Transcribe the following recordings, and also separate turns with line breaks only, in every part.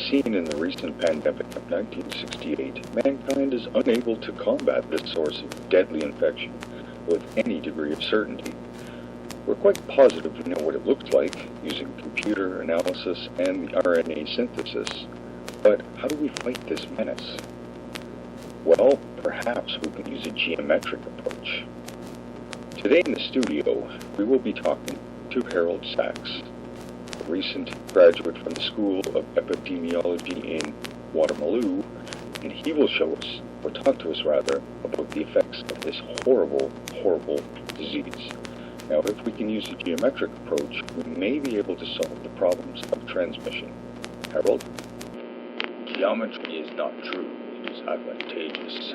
seen in the recent pandemic of 1968, mankind is unable to combat this source of deadly infection with any degree of certainty. We're quite positive we know what it looks like using computer analysis and the RNA synthesis. But how do we fight this menace? Well, perhaps we can use a geometric approach. Today in the studio, we will be talking to Harold Sachs, a recent graduate from the School of Epidemiology in Waterloo, and he will show us, or talk to us rather, about the effects of this horrible, horrible disease. Now, if we can use a geometric approach, we may be able to solve the problems of transmission. Harold?
Geometry is not true, it is advantageous.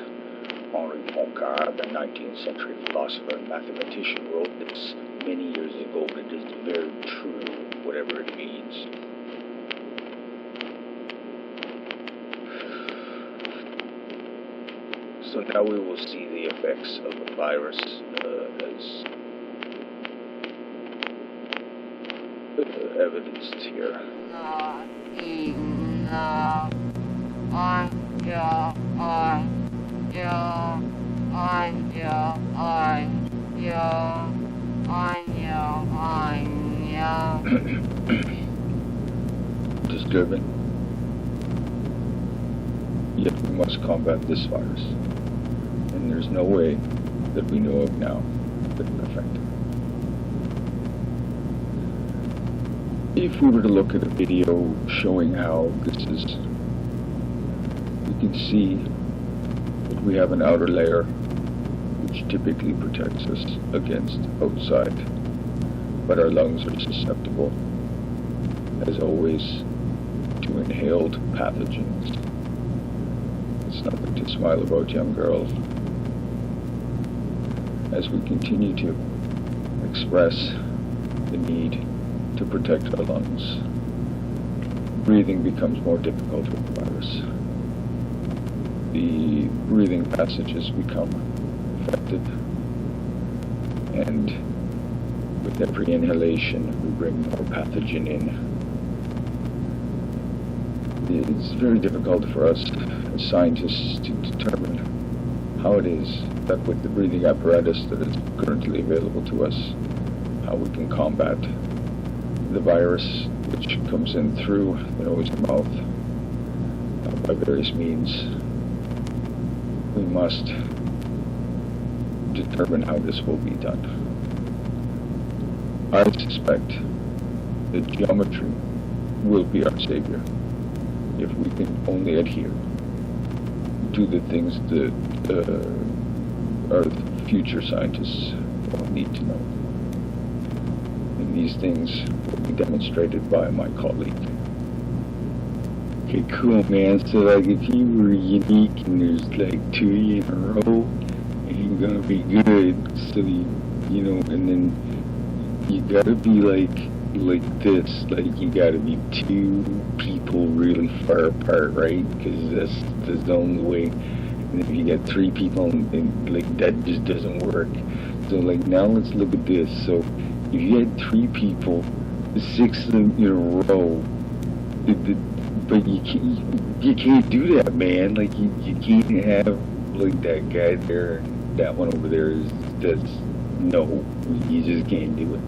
Henri Poincaré, the 19th century philosopher and mathematician, wrote this many years ago, but it is very true, whatever it means. So now we will see the effects of the virus as evidenced here.
Disturbing. Yet we must combat this virus, and there's no way that we know of now that can affect it. If we were to look at a video showing how this is, we can see that we have an outer layer which typically protects us against outside, but our lungs are susceptible, as always, to inhaled pathogens. It's nothing to smile about, young girl. As we continue to express the need to protect our lungs, breathing becomes more difficult with the virus. The breathing passages become affected, and with every inhalation we bring more pathogen in. It's very difficult for us as scientists to determine how it is that with the breathing apparatus that is currently available to us, how we can combat the virus which comes in through the nose and mouth by various means. We must determine how this will be done. I suspect that geometry will be our savior if we can only adhere to the things that our future scientists will need to know. And these things will be demonstrated by my colleague. Okay, cool, man. So, like, if you were unique and there's like 2 in a row, you're gonna be good. So, you know, and then you gotta be like this. Like, you gotta be 2 people really far apart, right? Because that's the only way. And if you get 3 people, and like, that just doesn't work. So, like, now let's look at this. So, if you had 3 people, 6 of them in a row, but you can't do that, man. Like, you can't have like that guy there, that one over there no, you just can't do it.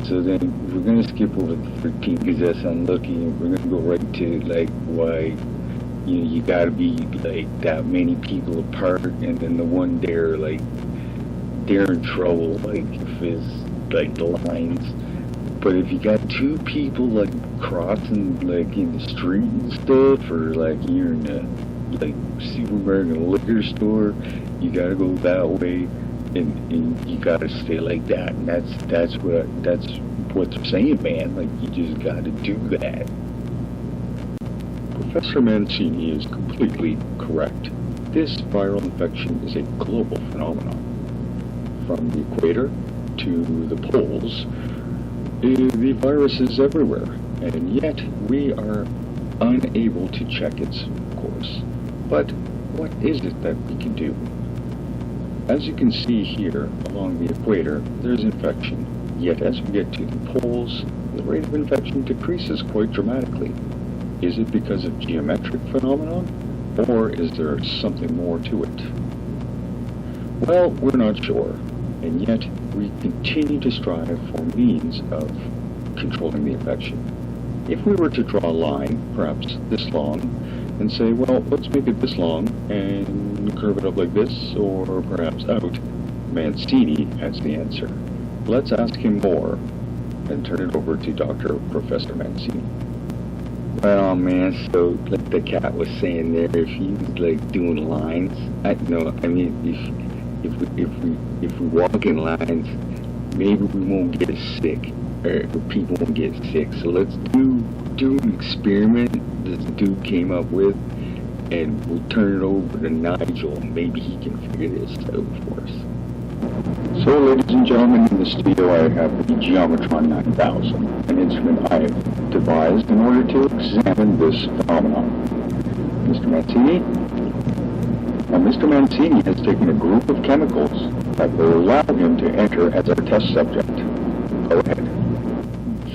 So then we're gonna skip over the 13 because that's unlucky, and we're gonna go right to like why you gotta be like that many people apart, and then the one there, like, they're in trouble, like, if it's like the lines. But if you got 2 people like crossing like in the street and stuff, or like you're in a like supermarket or liquor store, you gotta go that way, and you gotta stay like that. And that's what they're saying, man. Like, you just gotta do that. Professor Mancini is completely correct. This viral infection is a global phenomenon. From the equator to the poles, the virus is everywhere, and yet we are unable to check its course. But what is it that we can do? As you can see here along the equator, there's infection, yet as we get to the poles, the rate of infection decreases quite dramatically. Is it because of geometric phenomenon, or is there something more to it? Well, we're not sure, and yet we continue to strive for means of controlling the infection. If we were to draw a line, perhaps this long, and say, well, let's make it this long and curve it up like this, or perhaps out, Mancini has the answer. Let's ask him more and turn it over to Professor Mancini.
Well, man, so like the cat was saying there, if he's like doing lines, if we walk in lines, maybe we won't get sick, or people won't get sick. So let's do an experiment this dude came up with, and we'll turn it over to Nigel. Maybe he can figure this out for us.
So, ladies and gentlemen, in the studio I have the Geometron 9000, an instrument I have devised in order to examine this phenomenon. Mr. Mancini? Now, Mr. Mancini has taken a group of chemicals that will allow him to enter as our test subject. Go ahead.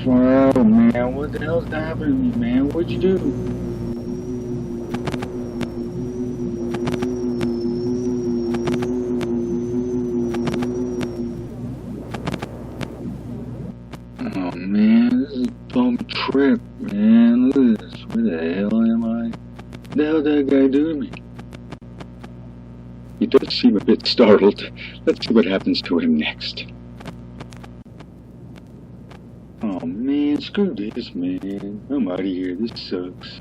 Wow, man, what the hell's happening to me, man? What'd you do? Oh, man, this is a bum trip, man. Look at this. Where the hell am I? What the hell did that guy do to me?
He does seem a bit startled. Let's see what happens to him next.
Oh man, screw this, man. I'm out of here. This sucks.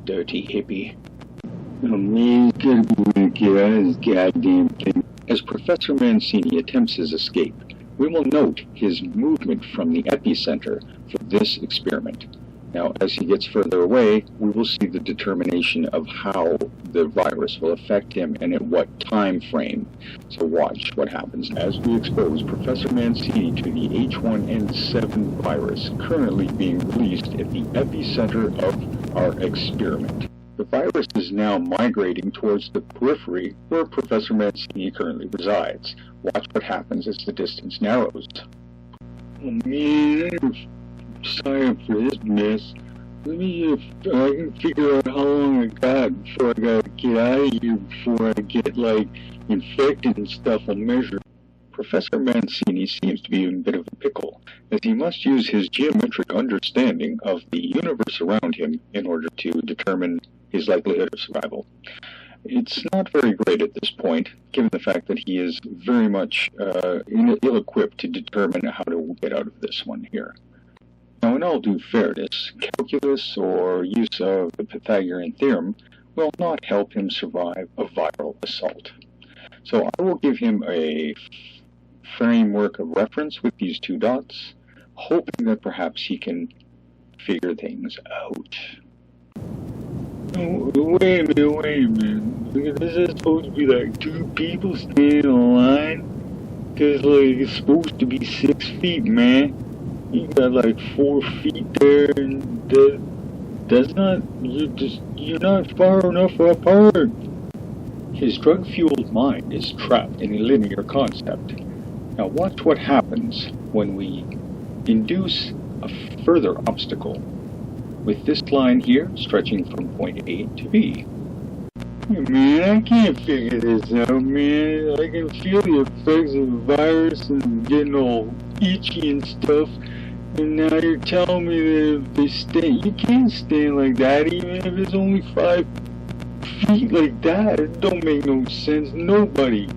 Dirty hippie. Oh man, gotta get out of this goddamn thing.
As Professor Mancini attempts his escape, we will note his movement from the epicenter for this experiment. Now, as he gets further away, we will see the determination of how the virus will affect him and at what time frame. So watch what happens as we expose Professor Mancini to the H1N7 virus currently being released at the epicenter of our experiment. The virus is now migrating towards the periphery where Professor Mancini currently resides. Watch what happens as the distance narrows.
Oh man, sorry for this mess. Let me see if I can figure out how long I got before I gotta get out of here before I get, like, infected and stuff. I'll measure.
Professor Mancini seems to be in a bit of a pickle, as he must use his geometric understanding of the universe around him in order to determine his likelihood of survival. It's not very great at this point, given the fact that he is very much ill-equipped to determine how to get out of this one here. Now, in all due fairness, calculus or use of the Pythagorean theorem will not help him survive a viral assault. So I will give him a framework of reference with these two dots, hoping that perhaps he can figure things out.
Oh, wait a minute. This is supposed to be like two people standing in line? Cause like, it's supposed to be 6 feet, man. You got like 4 feet there, and that's not, you're not far enough apart.
His drug-fueled mind is trapped in a linear concept. Now watch what happens when we induce a further obstacle, with this line here stretching from point A to B.
Man, I can't figure this out, man. I can feel the effects of the virus and getting all itchy and stuff. And now you're telling me that if they stand, you can't stand like that, even if it's only 5 feet like that. It don't make no sense. Nobody.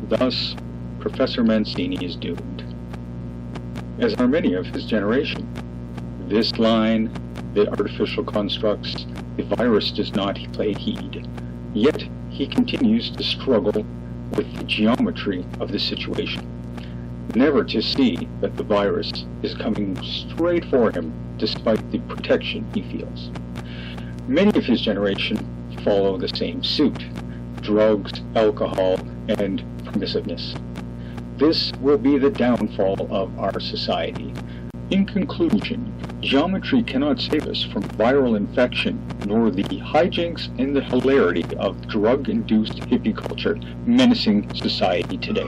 Thus, Professor Mancini is doomed, as are many of his generation. This line, the artificial constructs, the virus does not lay heed. Yet, he continues to struggle with the geometry of the situation, never to see that the virus is coming straight for him despite the protection he feels. Many of his generation follow the same suit: drugs, alcohol, and permissiveness. This will be the downfall of our society. In conclusion, geometry cannot save us from viral infection, nor the hijinks and the hilarity of drug-induced hippie culture menacing society today.